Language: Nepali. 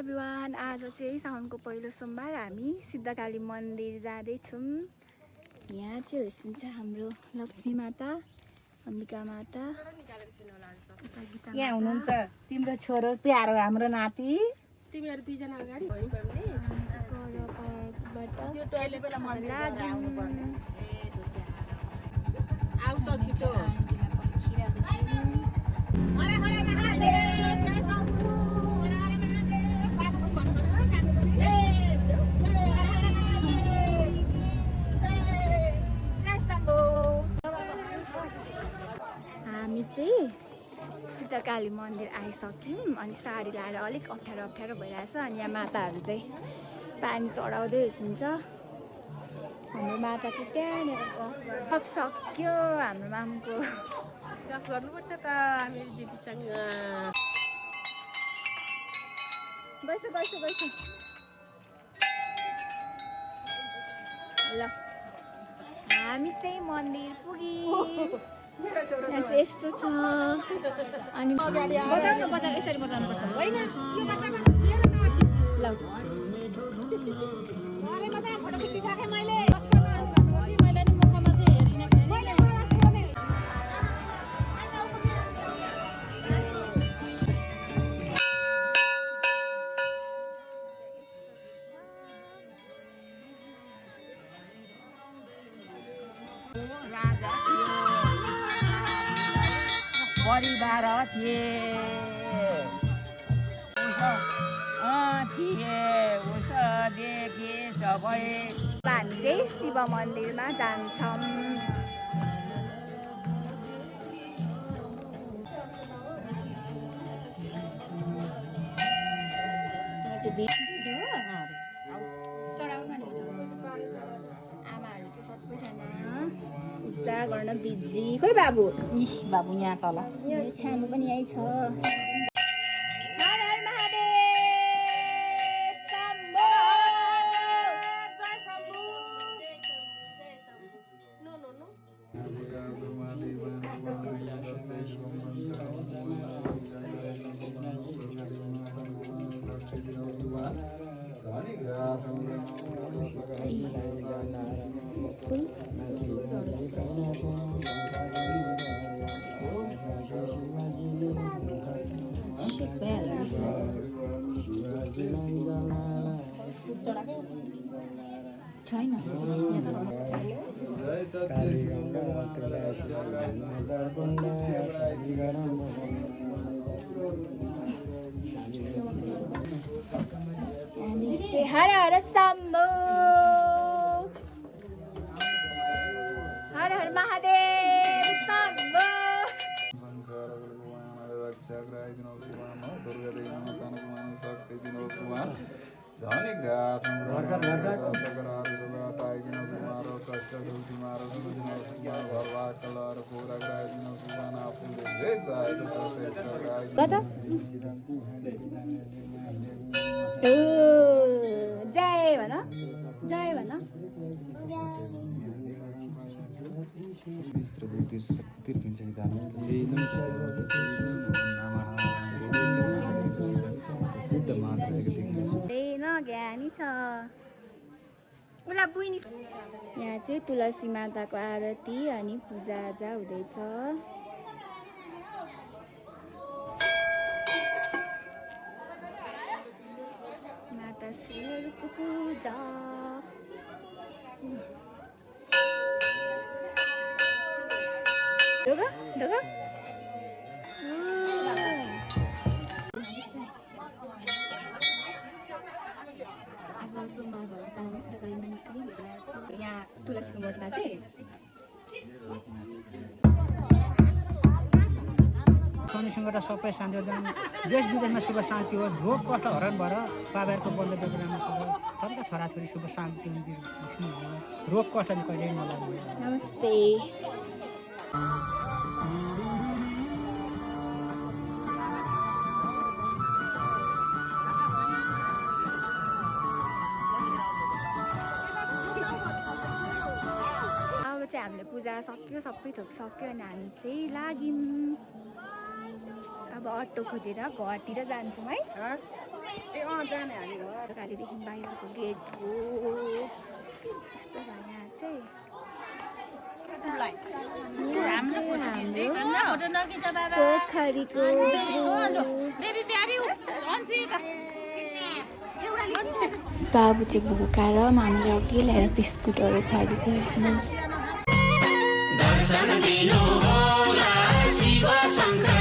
एभ्रिवान, आज चाहिँ साउनको पहिलो सोमबार हामी सिद्धकाली मन्दिर जाँदैछौँ। यहाँ चाहिँ हुनुहुन्छ हाम्रो लक्ष्मी माता, अम्बिका माता। यहाँ हुनुहुन्छ तिम्रो छोरो प्यारो हाम्रो नाति। तिमीहरु दुईजना अगाडि आउ त छिटो। हामी चाहिँ सिद्धकाली मन्दिर आइसक्यौँ। अनि साडी लाएर अलिक अप्ठ्यारो भइरहेछ। अनि यहाँ माताहरू चाहिँ पानी चढाउँदै हुनुहुन्छ। हाम्रो माता चाहिँ त्यहाँनिर गफ सक्यो हाम्रो मामुको। गफ गर्नुपर्छ त हामी दिदीसँग। गइसो ल हामी चाहिँ मन्दिर पुग्यौँ। यहाँ चाहिँ यस्तो छ। अनि बजाउनु यसरी बजाउनुपर्छ ल। परिवार थिए उस देखे सबै। हामी चाहिँ शिव मन्दिरमा जान्छौँ। आमाहरू चाहिँ सबैजना पूजा गर्न बिजी। खोइ बाबु? बाबु यहाँ तल। यो छ्यानु पनि यहीँ छ। छैन हर हर शम्भो, हर हर महादेव शम्भो। जय भन, जय भन। ज्ञानी छ उसलाई बुइनी। यहाँ चाहिँ तुलसी माताको आरती अनि पूजाआजा हुँदैछ। माता श्रीहरूको पूजा। ढोगा यहाँ तुलसीको बोटमा चाहिँ शनि सङ्कट सबै शान्ति होस्। देश विदेशमा शुभ शान्ति होस्। रोग कष्ट हरण भएर बाबाहरूको बन्द बेग्रामा सबैका छोराछोरी शुभ शान्ति रोग कष्टले कहिल्यै नलाग्नु। नमस्ते। हामीले पूजा सक्यो, सबै थोक सक्यो अनि हामी चाहिँ लाग्यौँ। अब अटो खोजेर घरतिर जान्छौँ है। हस् ए जाने हामी घर गाडीदेखि बाहिरको गेट हो यस्तो भयो यहाँ चाहिँ हाम्रो पोखरीको बाबु चाहिँ भोकाएर हामीले अघि ल्याएर बिस्कुटहरू खुवाइदिँदै दर्शन दिनु होला शिव शङ्कर